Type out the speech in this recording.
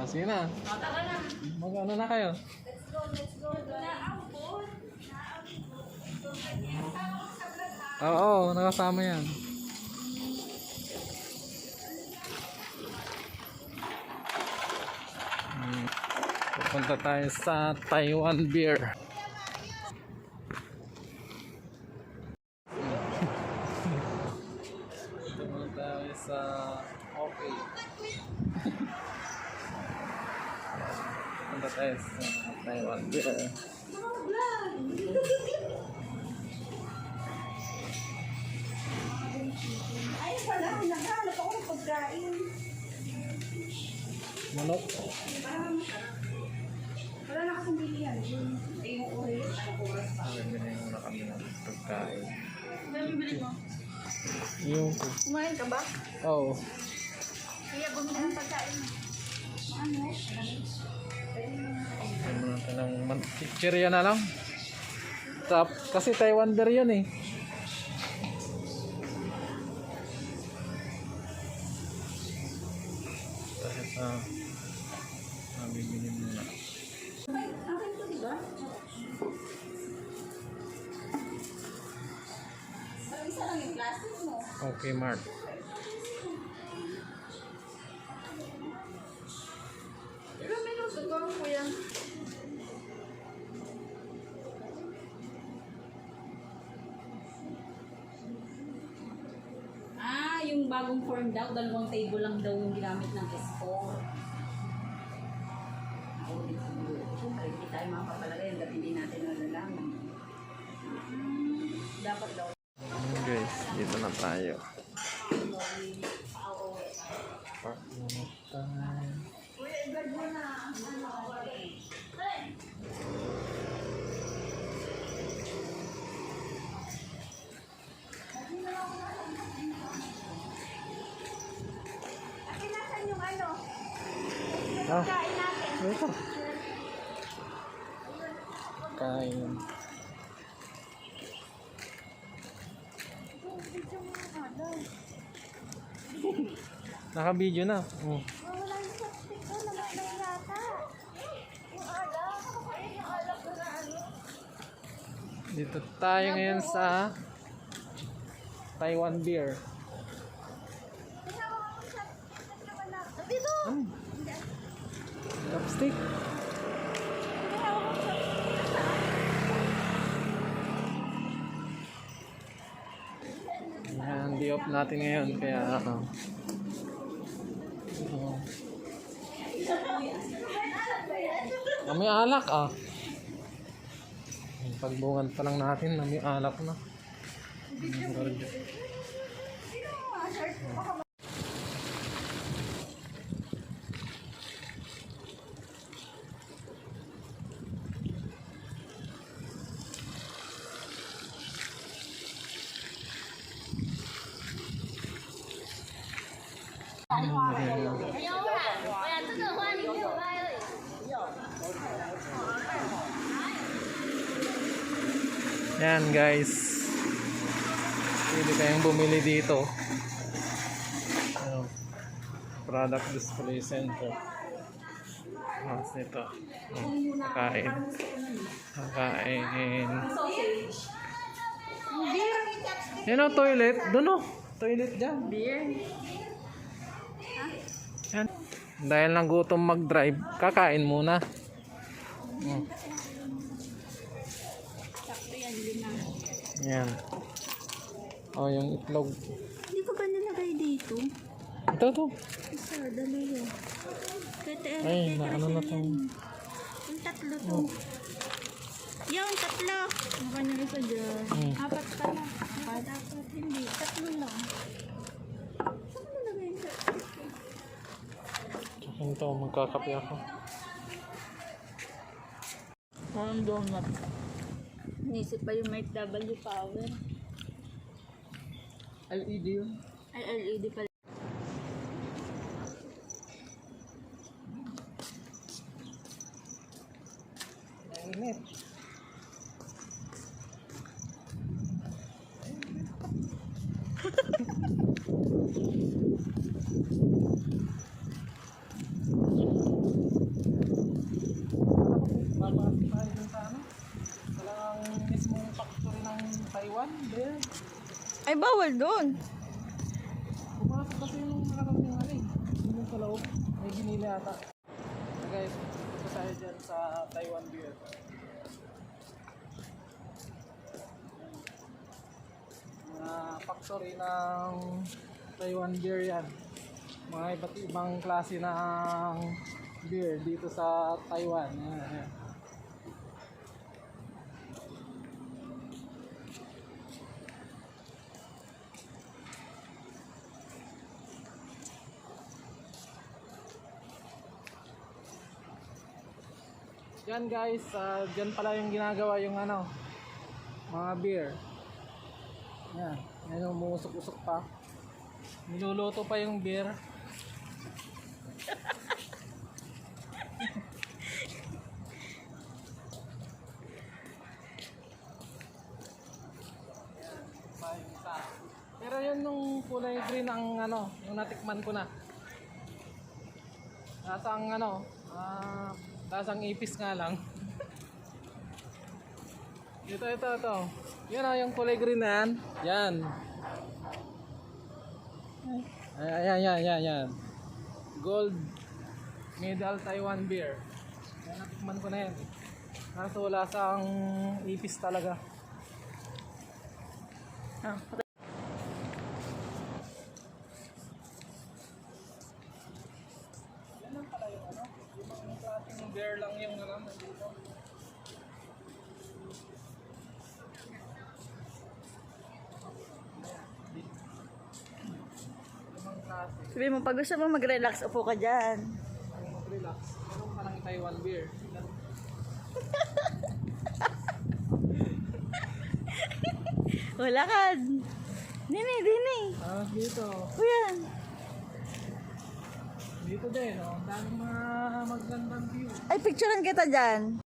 sige na. Tara na. Mag-ano na kayo? Let's go, let's go. Naabot. Oo, nakasama yan. Pupunta tayo sa Taiwan Beer. Pupunta tayo sa okay. Pupunta tayo sa Taiwan Beer. Ay, pala. Naghahanap ako ng pagkain. Manok. Wala na kasing bilihan. Ay, yung oras. Anong oras pa? Bibili muna kami ng pagkain. Ano bibili mo? Yung... Kumain ka ba? Oo. Kaya bumili ng pagkain mo. Ano? Bibili muna tayo ng chichirya na lang. Kasi Taiwan Beer yun eh. Tayo sa... bibili muna. Akin to, diba? Parang isa lang yung plastic mo. Okay, Mark. Ilang minuto ko ang kuya? Yung bagong form daw, 2 table lang daw yung ginamit ng S4. Siyempre, hindi tayo makapalagay hanggang hindi natin nalalaman. Dapat daw. Guys, dito na tayo. Park muna tayo. Kuya, i-guard mo na. Akin nasan yung ano? Kain natin. Ito. Kain. Naka-video na. Oh. Wala yung chopstick ko, namatay yata. Yung alak. Yung alak ko na ano. Dito tayo ngayon sa Taiwan Beer. Kasama ko yung chopstick na wala. Dito! Chopstick. Kasama ko yung chopstick na saan? Yan, di-off natin ngayon. Kaya may alak ah. Pagbungan pa lang natin, may alak na. Yan guys, pwede kayong bumili dito. Product display center. Mas nito. Kakain. Yan o, toilet. Doon o. Toilet dyan. Beer. Yan. Dahil nagutom mag-drive, kakain muna. Sakto yan, 5. Yan. O, yung itlog. Hindi ko ba nilagay dito? Ito to. Isa, 2. Ay, naano na to. Yung 3 to. Yung 3. Mukha niya isa dyan. 4 pala. Dapat hindi. 3 lang. Saan ko nilagay yung chopstick? Akin to, magkakape ako. Ang donut. Inisip pa yung Mike W Power. LED yun. Ay, LED pala. Init. Ay, bawal doon. Pumasok kasi yung nakarang yung ano eh. Yung sa loob. May binili ata. So guys, punta tayo dyan sa Taiwan Beer. Mga factory ng Taiwan Beer yan. Mga iba't ibang klase ng beer dito sa Taiwan. Ayan. Yan guys, dyan pala yung ginagawa yung ano, mga beer. Yan, yan yung umusok-usok pa. Niluluto pa yung beer. Pero yun nung kulay green ang ano, yung natikman ko na. Lasang ano, lasang ipis nga lang. Ito. Yan yung kulay green na yan. Yan. Ayan. Gold medal Taiwan beer. Yan, natikman ko na yan. Kaso lasang ipis talaga. Yan lang pala yung ano, yung mga klaseng beer lang yung alam dito. Limang klase. Sabi mo, pag gusto mo mag-relax, upo ka dyan. Ang mag-relax. Meron pa ng Taiwan beer. Wala ka. Dini. Dito. Uyan. Dito din, oh. Ang daming mga magandang view. Ay, picturean kita dyan.